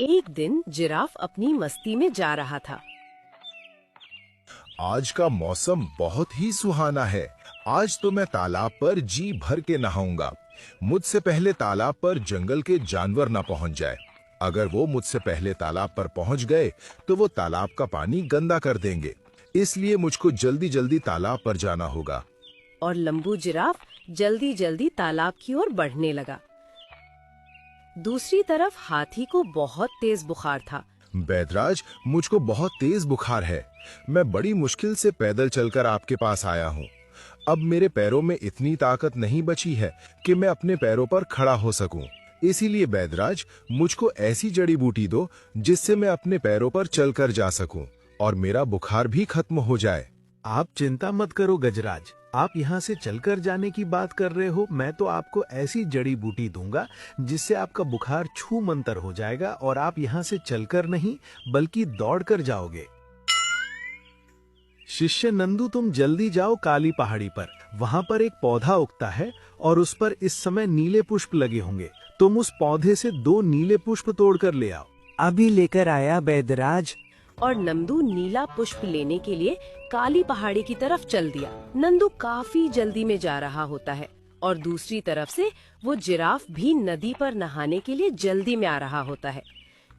एक दिन जिराफ अपनी मस्ती में जा रहा था। आज का मौसम बहुत ही सुहाना है। आज तो मैं तालाब पर जी भर के नहाऊंगा। मुझसे पहले तालाब पर जंगल के जानवर ना पहुंच जाए। अगर वो मुझसे पहले तालाब पर पहुंच गए तो वो तालाब का पानी गंदा कर देंगे। इसलिए मुझको जल्दी जल्दी तालाब पर जाना होगा। और लंबू जिराफ जल्दी जल्दी तालाब की ओर बढ़ने लगा। दूसरी तरफ हाथी को बहुत तेज बुखार था। बैदराज, मुझको बहुत तेज बुखार है। मैं बड़ी मुश्किल से पैदल चलकर आपके पास आया हूँ। अब मेरे पैरों में इतनी ताकत नहीं बची है कि मैं अपने पैरों पर खड़ा हो सकूं। इसीलिए बैदराज, मुझको ऐसी जड़ी बूटी दो जिससे मैं अपने पैरों पर चलकर जा सकूं और मेरा बुखार भी खत्म हो जाए। आप चिंता मत करो गजराज, आप यहाँ से चलकर जाने की बात कर रहे हो। मैं तो आपको ऐसी जड़ी बूटी दूंगा जिससे आपका बुखार छू मंतर हो जाएगा और आप यहाँ से चलकर नहीं बल्कि दौड़कर जाओगे। शिष्य नंदू, तुम जल्दी जाओ काली पहाड़ी पर। वहाँ पर एक पौधा उगता है और उस पर इस समय नीले पुष्प लगे होंगे। तुम उस पौधे से 2 नीले पुष्प तोड़कर ले आओ। अभी लेकर आया बैदराज। और नंदू नीला पुष्प लेने के लिए काली पहाड़ी की तरफ चल दिया। नंदू काफी जल्दी में जा रहा होता है और दूसरी तरफ से वो जिराफ भी नदी पर नहाने के लिए जल्दी में आ रहा होता है।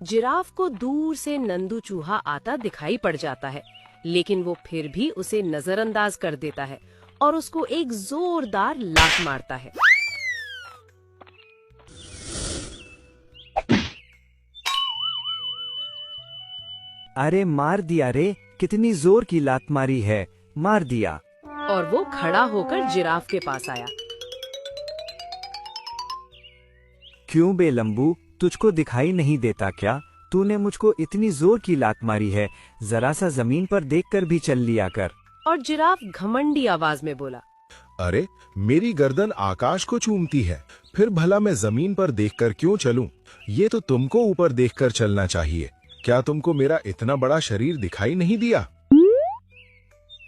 जिराफ को दूर से नंदू चूहा आता दिखाई पड़ जाता है, लेकिन वो फिर भी उसे नजरअंदाज कर देता है और उसको एक जोरदार लात मारता है। अरे मार दिया रे, कितनी जोर की लात मारी है, मार दिया। और वो खड़ा होकर जिराफ के पास आया। क्यों बे लंबू, तुझको दिखाई नहीं देता क्या? तूने मुझको इतनी जोर की लात मारी है, जरा सा जमीन पर देखकर भी चल लिया कर। और जिराफ घमंडी आवाज में बोला, अरे, मेरी गर्दन आकाश को चूमती है, फिर भला मैं जमीन पर देखकर क्यों चलूं? ये तो तुमको ऊपर देखकर चलना चाहिए। क्या तुमको मेरा इतना बड़ा शरीर दिखाई नहीं दिया?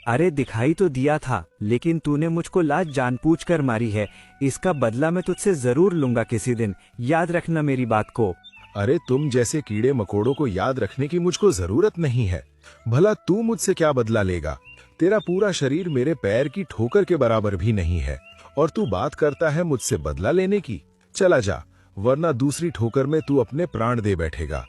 अरे दिखाई तो दिया था, लेकिन तूने मुझको लात जानबूझकर मारी है। इसका बदला मैं तुझसे जरूर लूंगा किसी दिन, याद रखना मेरी बात को। अरे, तुम जैसे कीड़े मकोड़ों को याद रखने की मुझको जरूरत नहीं है। भला तू मुझसे क्या बदला लेगा? तेरा पूरा शरीर मेरे पैर की ठोकर के बराबर भी नहीं है और तू बात करता है मुझसे बदला लेने की। चला जा, वरना दूसरी ठोकर में तू अपने प्राण दे बैठेगा।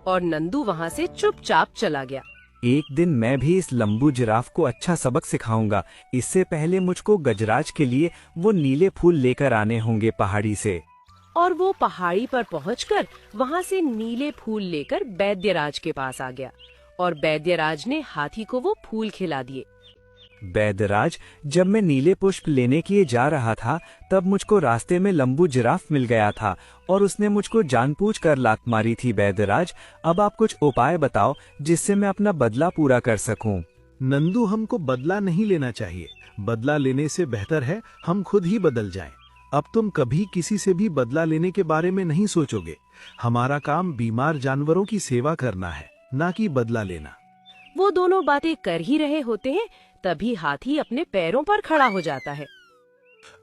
और नंदू वहाँ से चुपचाप चला गया। एक दिन मैं भी इस लंबू जिराफ को अच्छा सबक सिखाऊंगा। इससे पहले मुझको गजराज के लिए वो नीले फूल लेकर आने होंगे पहाड़ी से। और वो पहाड़ी पर पहुंचकर वहाँ से नीले फूल लेकर वैद्यराज के पास आ गया और वैद्यराज ने हाथी को वो फूल खिला दिए। बैदराज, जब मैं नीले पुष्प लेने के लिए जा रहा था तब मुझको रास्ते में लंबू जिराफ मिल गया था और उसने मुझको जानबूझकर लात मारी थी। बैदराज, अब आप कुछ उपाय बताओ जिससे मैं अपना बदला पूरा कर सकूं। नंदू, हमको बदला नहीं लेना चाहिए। बदला लेने से बेहतर है हम खुद ही बदल जाएं। अब तुम कभी किसी से भी बदला लेने के बारे में नहीं सोचोगे। हमारा काम बीमार जानवरों की सेवा करना है, ना कि बदला लेना। वो दोनों बातें कर ही रहे होते हैं, तभी हाथी अपने पैरों पर खड़ा हो जाता है।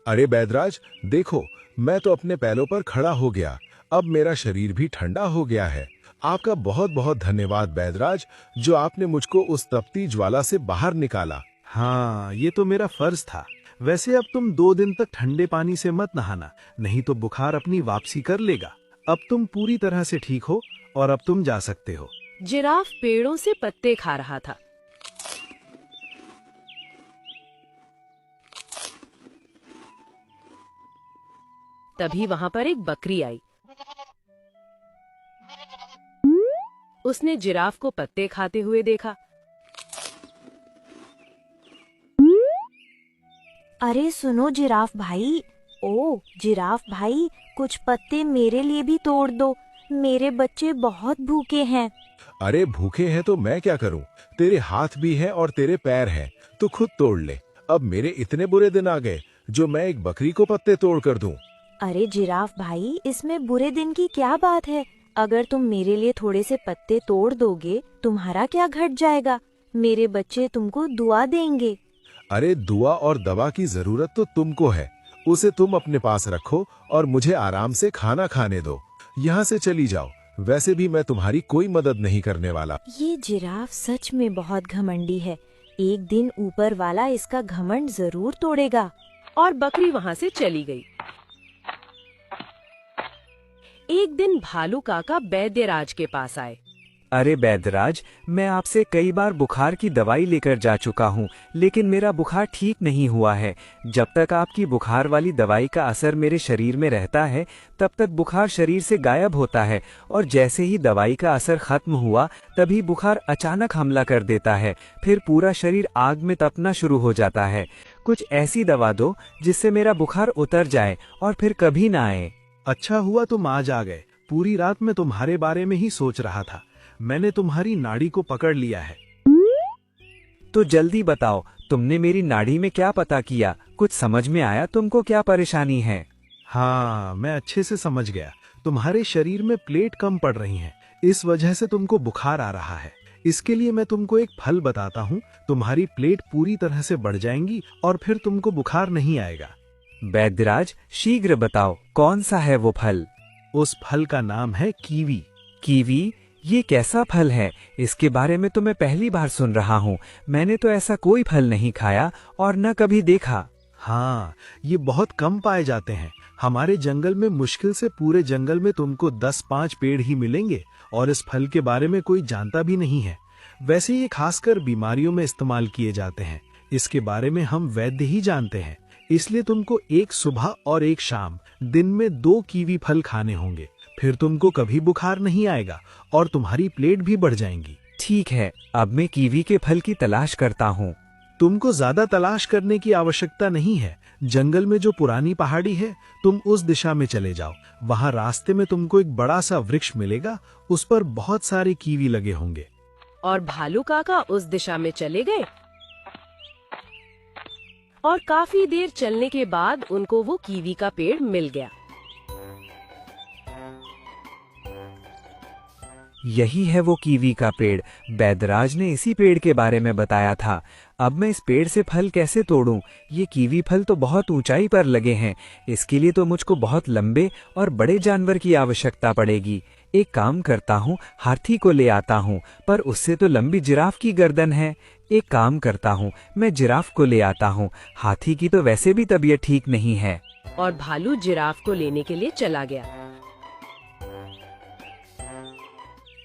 अरे बैदराज, देखो, मैं तो अपने पैरों पर खड़ा हो गया। अब मेरा शरीर भी ठंडा हो गया है। आपका बहुत बहुत धन्यवाद बैदराज, जो आपने मुझको उस तपती ज्वाला से बाहर निकाला। हाँ, ये तो मेरा फर्ज था। वैसे अब तुम 2 दिन तक ठंडे पानी से मत नहाना, नहीं तो बुखार अपनी वापसी कर लेगा। अब तुम पूरी तरह से ठीक हो और अब तुम जा सकते हो। जिराफ पेड़ों से पत्ते खा रहा था। तभी वहाँ पर एक बकरी आई। उसने जिराफ को पत्ते खाते हुए देखा। अरे सुनो जिराफ भाई, ओ जिराफ भाई, कुछ पत्ते मेरे लिए भी तोड़ दो। मेरे बच्चे बहुत भूखे हैं। अरे भूखे हैं तो मैं क्या करूं? तेरे हाथ भी हैं और तेरे पैर हैं, तो खुद तोड़ ले। अब मेरे इतने बुरे दिन आ गए जो मैं एक बकरी को पत्ते तोड़ कर दूं। अरे जिराफ भाई, इसमें बुरे दिन की क्या बात है? अगर तुम मेरे लिए थोड़े से पत्ते तोड़ दोगे, तुम्हारा क्या घट जाएगा? मेरे बच्चे तुमको दुआ देंगे। अरे दुआ और दवा की जरूरत तो तुमको है, उसे तुम अपने पास रखो और मुझे आराम से खाना खाने दो। यहाँ से चली जाओ, वैसे भी मैं तुम्हारी कोई मदद नहीं करने वाला। ये जिराफ सच में बहुत घमंडी है। एक दिन ऊपर वाला इसका घमंड जरूर तोड़ेगा। और बकरी वहां से चली गई। एक दिन भालू काका वैद्यराज के पास आए। अरे वैद्यराज, मैं आपसे कई बार बुखार की दवाई लेकर जा चुका हूँ, लेकिन मेरा बुखार ठीक नहीं हुआ है। जब तक आपकी बुखार वाली दवाई का असर मेरे शरीर में रहता है, तब तक बुखार शरीर से गायब होता है, और जैसे ही दवाई का असर खत्म हुआ, तभी बुखार अचानक हमला कर देता है। फिर पूरा शरीर आग में तपना शुरू हो जाता है। कुछ ऐसी दवा दो जिससे मेरा बुखार उतर जाए और फिर कभी ना आए। अच्छा हुआ तुम आज आ गए। पूरी रात मैं तुम्हारे बारे में ही सोच रहा था। मैंने तुम्हारी नाड़ी को पकड़ लिया है। तो जल्दी बताओ, तुमने मेरी नाड़ी में क्या पता किया? कुछ समझ में आया तुमको क्या परेशानी है? हाँ, मैं अच्छे से समझ गया। तुम्हारे शरीर में प्लेट कम पड़ रही हैं, इस वजह से तुमको बुखार आ रहा है। इसके लिए मैं तुमको एक फल बताता हूँ। तुम्हारी प्लेट पूरी तरह से बढ़ जाएंगी और फिर तुमको बुखार नहीं आएगा। वैद्यराज, शीघ्र बताओ, कौन सा है वो फल? उस फल का नाम है कीवी। कीवी? ये कैसा फल है? इसके बारे में तो मैं पहली बार सुन रहा हूँ। मैंने तो ऐसा कोई फल नहीं खाया और न कभी देखा। हाँ, ये बहुत कम पाए जाते हैं। हमारे जंगल में मुश्किल से पूरे जंगल में तुमको 10-5 पेड़ ही मिलेंगे, और इस फल के बारे में कोई जानता भी नहीं है। वैसे ये खासकर बीमारियों में इस्तेमाल किए जाते हैं। इसके बारे में हम वैद्य ही जानते हैं। इसलिए तुमको एक सुबह और एक शाम दिन में 2 कीवी फल खाने होंगे। फिर तुमको कभी बुखार नहीं आएगा और तुम्हारी प्लेट भी बढ़ जाएंगी। ठीक है, अब मैं कीवी के फल की तलाश करता हूँ। तुमको ज्यादा तलाश करने की आवश्यकता नहीं है। जंगल में जो पुरानी पहाड़ी है, तुम उस दिशा में चले जाओ। वहाँ रास्ते में तुमको एक बड़ा सा वृक्ष मिलेगा, उस पर बहुत सारे कीवी लगे होंगे। और भालू काका उस दिशा में चले गए और काफी देर चलने के बाद उनको वो कीवी का पेड़ मिल गया। यही है वो कीवी का पेड़। वैद्यराज ने इसी पेड़ के बारे में बताया था। अब मैं इस पेड़ से फल कैसे तोड़ूं? ये कीवी फल तो बहुत ऊंचाई पर लगे हैं। इसके लिए तो मुझको बहुत लंबे और बड़े जानवर की आवश्यकता पड़ेगी। एक काम करता हूँ, हाथी को ले आता हूँ, पर उससे तो लंबी जिराफ की गर्दन है। एक काम करता हूँ, मैं जिराफ को ले आता हूँ। हाथी की तो वैसे भी तबीयत ठीक नहीं है। और भालू जिराफ को लेने के लिए चला गया।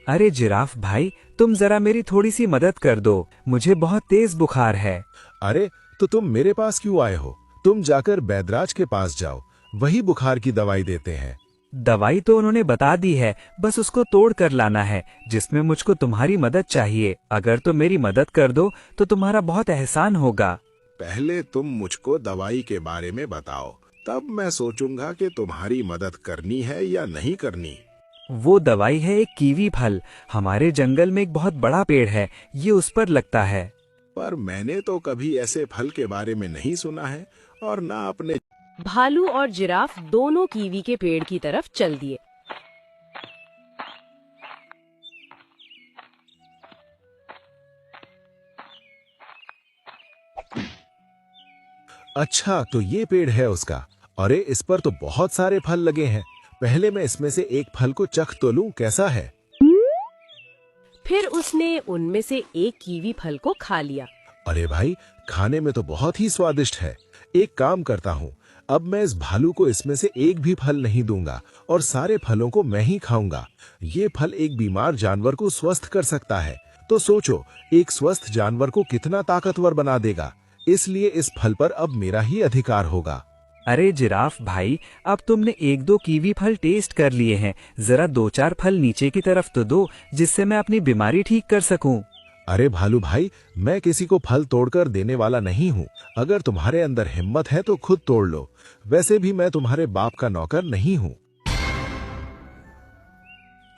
अरे जिराफ भाई, तुम जरा मेरी थोड़ी सी मदद कर दो। मुझे बहुत तेज बुखार है। अरे, तो तुम मेरे पास क्यों आए हो? तुम जाकर वैद्यराज के पास जाओ, वही बुखार की दवाई देते हैं। दवाई तो उन्होंने बता दी है, बस उसको तोड़ कर लाना है, जिसमें मुझको तुम्हारी मदद चाहिए। अगर तुम मेरी मदद कर दो तो तुम्हारा बहुत एहसान होगा। पहले तुम मुझको दवाई के बारे में बताओ, तब मैं सोचूंगा कि तुम्हारी मदद करनी है या नहीं करनी। वो दवाई है एक कीवी फल। हमारे जंगल में एक बहुत बड़ा पेड़ है, ये उस पर लगता है। पर मैंने तो कभी ऐसे फल के बारे में नहीं सुना है और ना अपने। भालू और जिराफ दोनों कीवी के पेड़ की तरफ चल दिए। अच्छा, तो ये पेड़ है उसका। अरे, इस पर तो बहुत सारे फल लगे हैं। पहले मैं इसमें से एक फल को चख तो लूं, कैसा है? फिर उसने उनमें से एक कीवी फल को खा लिया। अरे भाई, खाने में तो बहुत ही स्वादिष्ट है। एक काम करता हूँ, अब मैं इस भालू को इसमें से एक भी फल नहीं दूंगा और सारे फलों को मैं ही खाऊंगा। ये फल एक बीमार जानवर को स्वस्थ कर सकता है। तो सोचो, एक स्वस्थ जानवर को कितना ताकतवर बना देगा। इसलिए इस फल पर अब मेरा ही अधिकार होगा। अरे जिराफ भाई, अब तुमने 1-2 कीवी फल टेस्ट कर लिए हैं, जरा 2-4 फल नीचे की तरफ तो दो, जिससे मैं अपनी बीमारी ठीक कर सकूं। अरे भालू भाई, मैं किसी को फल तोड़कर देने वाला नहीं हूँ। अगर तुम्हारे अंदर हिम्मत है तो खुद तोड़ लो। वैसे भी मैं तुम्हारे बाप का नौकर नहीं हूँ।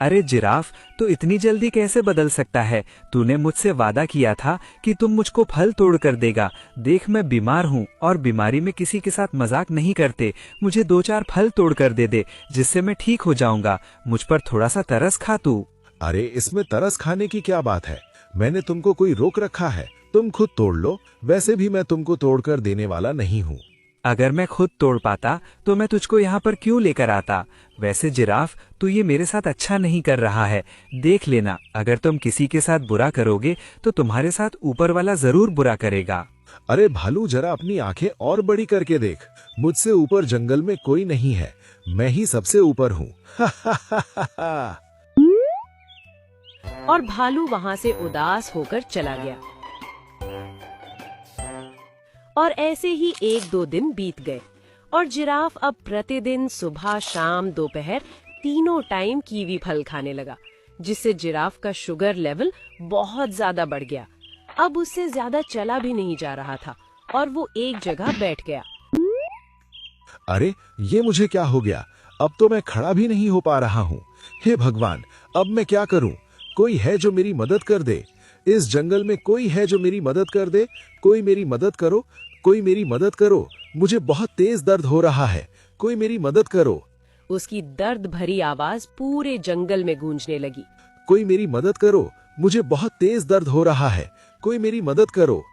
अरे जिराफ, तो इतनी जल्दी कैसे बदल सकता है? तूने मुझसे वादा किया था कि तुम मुझको फल तोड़ कर देगा। देख, मैं बीमार हूँ और बीमारी में किसी के साथ मजाक नहीं करते। मुझे 2-4 फल तोड़ कर दे दे, जिससे मैं ठीक हो जाऊंगा। मुझ पर थोड़ा सा तरस खा तू। अरे, इसमें तरस खाने की क्या बात है? मैंने तुमको कोई रोक रखा है? तुम खुद तोड़ लो। वैसे भी मैं तुमको तोड़कर देने वाला नहीं हूँ। अगर मैं खुद तोड़ पाता तो मैं तुझको यहाँ पर क्यों लेकर आता। वैसे जिराफ, तू ये मेरे साथ अच्छा नहीं कर रहा है। देख लेना, अगर तुम किसी के साथ बुरा करोगे तो तुम्हारे साथ ऊपर वाला जरूर बुरा करेगा। अरे भालू, जरा अपनी आंखें और बड़ी करके देख। मुझसे ऊपर जंगल में कोई नहीं है, मैं ही सबसे ऊपर हूँ। और भालू वहां से उदास होकर चला गया। और ऐसे ही 1-2 दिन बीत गए और जिराफ अब प्रतिदिन सुबह शाम दोपहर तीनों टाइम कीवी फल खाने लगा, जिससे जिराफ का शुगर लेवल बहुत ज्यादा बढ़ गया। अब उससे ज्यादा चला भी नहीं जा रहा था और वो एक जगह बैठ गया। अरे ये मुझे क्या हो गया? अब तो मैं खड़ा भी नहीं हो पा रहा हूँ। हे भगवान, अब मैं क्या करूँ? कोई है जो मेरी मदद कर दे? इस जंगल में कोई है जो मेरी मदद कर दे? कोई मेरी मदद करो, कोई मेरी मदद करो। मुझे बहुत तेज दर्द हो रहा है, कोई मेरी मदद करो। उसकी दर्द भरी आवाज पूरे जंगल में गूंजने लगी। कोई मेरी मदद करो, मुझे बहुत तेज दर्द हो रहा है, कोई मेरी मदद करो।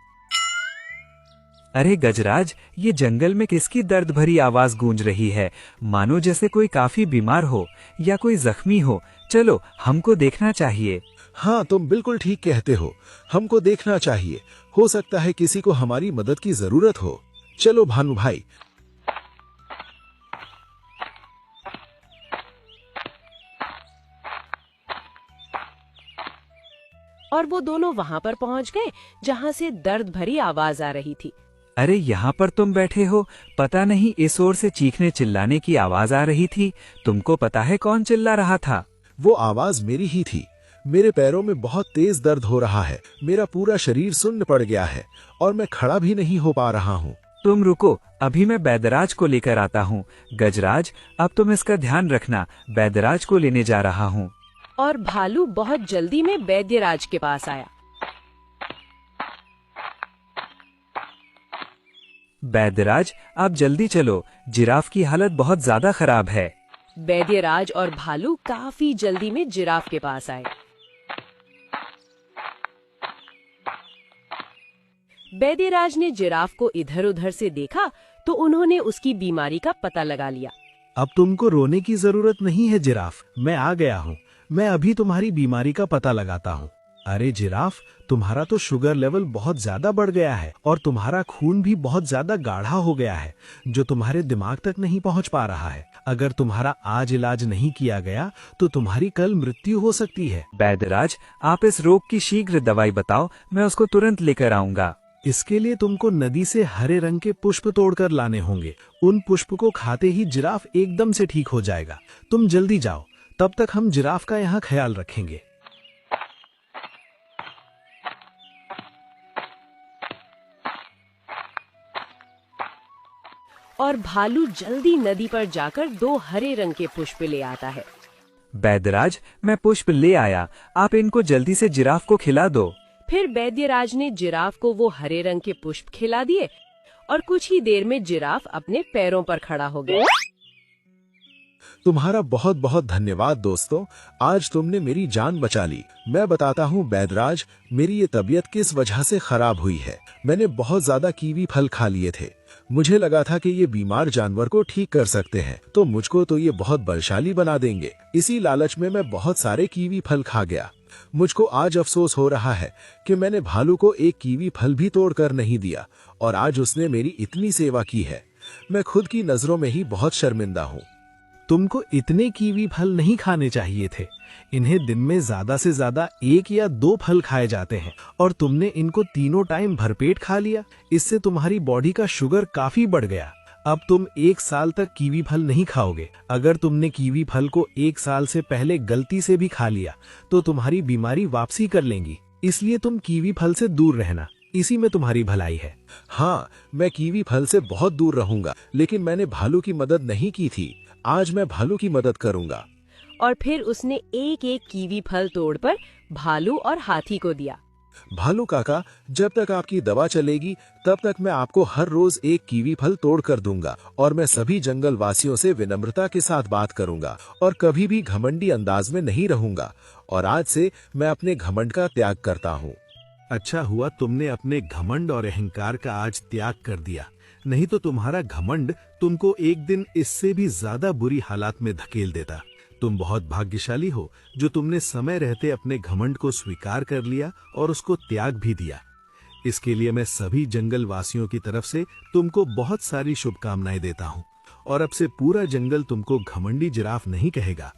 अरे गजराज, ये जंगल में किसकी दर्द भरी आवाज गूंज रही है? मानो जैसे कोई काफी बीमार हो या कोई जख्मी हो। चलो, हमको देखना चाहिए। हाँ, तुम बिल्कुल ठीक कहते हो, हमको देखना चाहिए। हो सकता है किसी को हमारी मदद की जरूरत हो। चलो भानु भाई। और वो दोनों वहां पर पहुंच गए जहां से दर्द भरी आवाज आ रही थी। अरे यहाँ पर तुम बैठे हो, पता नहीं इस ओर से चीखने चिल्लाने की आवाज आ रही थी। तुमको पता है कौन चिल्ला रहा था? वो आवाज मेरी ही थी। मेरे पैरों में बहुत तेज दर्द हो रहा है, मेरा पूरा शरीर सुन्न पड़ गया है और मैं खड़ा भी नहीं हो पा रहा हूँ। तुम रुको, अभी मैं बैदराज को लेकर आता हूँ। गजराज, अब तुम इसका ध्यान रखना, बैदराज को लेने जा रहा हूँ। और भालू बहुत जल्दी में वैद्यराज के पास आया। बैदराज, आप जल्दी चलो, जिराफ की हालत बहुत ज्यादा खराब है। वैद्यराज और भालू काफी जल्दी में जिराफ के पास आए। वैद्यराज ने जिराफ को इधर उधर से देखा तो उन्होंने उसकी बीमारी का पता लगा लिया। अब तुमको रोने की जरूरत नहीं है जिराफ, मैं आ गया हूँ। मैं अभी तुम्हारी बीमारी का पता लगाता हूँ। अरे जिराफ, तुम्हारा तो शुगर लेवल बहुत ज्यादा बढ़ गया है और तुम्हारा खून भी बहुत ज्यादा गाढ़ा हो गया है, जो तुम्हारे दिमाग तक नहीं पहुँच पा रहा है। अगर तुम्हारा आज इलाज नहीं किया गया तो तुम्हारी कल मृत्यु हो सकती है। बैदराज, आप इस रोग की शीघ्र दवाई बताओ, मैं उसको तुरंत लेकर आऊंगा। इसके लिए तुमको नदी से हरे रंग के पुष्प तोड़कर लाने होंगे। उन पुष्प को खाते ही जिराफ एकदम से ठीक हो जाएगा। तुम जल्दी जाओ, तब तक हम जिराफ का यहाँ ख्याल रखेंगे। और भालू जल्दी नदी पर जाकर 2 हरे रंग के पुष्प ले आता है। बैदराज, मैं पुष्प ले आया, आप इनको जल्दी से जिराफ को खिला दो। फिर वैद्यराज ने जिराफ को वो हरे रंग के पुष्प खिला दिए और कुछ ही देर में जिराफ अपने पैरों पर खड़ा हो गया। तुम्हारा बहुत बहुत धन्यवाद दोस्तों, आज तुमने मेरी जान बचा ली। मैं बताता हूँ बैदराज, मेरी ये तबीयत किस वजह से खराब हुई है। मैंने बहुत ज्यादा कीवी फल खा लिए थे। मुझे लगा था कि ये बीमार जानवर को ठीक कर सकते हैं, तो मुझको तो ये बहुत बलशाली बना देंगे। इसी लालच में मैं बहुत सारे कीवी फल खा गया। मुझको आज अफसोस हो रहा है कि मैंने भालू को एक कीवी फल भी तोड़कर नहीं दिया और आज उसने मेरी इतनी सेवा की है। मैं खुद की नजरों में ही बहुत शर्मिंदा हूँ। तुमको इतने कीवी फल नहीं खाने चाहिए थे। इन्हें दिन में ज्यादा से ज्यादा 1 या 2 फल खाए जाते हैं और तुमने इनको तीनों टाइम भरपेट खा लिया। इससे तुम्हारी बॉडी का शुगर काफी बढ़ गया। अब तुम 1 साल तक कीवी फल नहीं खाओगे। अगर तुमने कीवी फल को 1 साल से पहले गलती से भी खा लिया तो तुम्हारी बीमारी वापसी कर लेंगी। इसलिए तुम कीवी फल से दूर रहना, इसी में तुम्हारी भलाई है। हाँ, मैं कीवी फल से बहुत दूर रहूंगा, लेकिन मैंने भालू की मदद नहीं की थी। आज मैं भालू की मदद करूंगा। और फिर उसने एक एक कीवी फल तोड़कर भालू और हाथी को दिया। भालू काका, जब तक आपकी दवा चलेगी तब तक मैं आपको हर रोज एक कीवी फल तोड़ कर दूंगा और मैं सभी जंगल वासियों से विनम्रता के साथ बात करूंगा और कभी भी घमंडी अंदाज में नहीं रहूंगा। और आज से मैं अपने घमंड का त्याग करता हूँ। अच्छा हुआ तुमने अपने घमंड और अहंकार का आज त्याग कर दिया। नहीं तो तुम्हारा घमंड तुमको एक दिन इससे भी ज्यादा बुरी हालात में धकेल देता। तुम बहुत भाग्यशाली हो जो तुमने समय रहते अपने घमंड को स्वीकार कर लिया और उसको त्याग भी दिया। इसके लिए मैं सभी जंगल वासियों की तरफ से तुमको बहुत सारी शुभकामनाएं देता हूं और अब से पूरा जंगल तुमको घमंडी जिराफ नहीं कहेगा।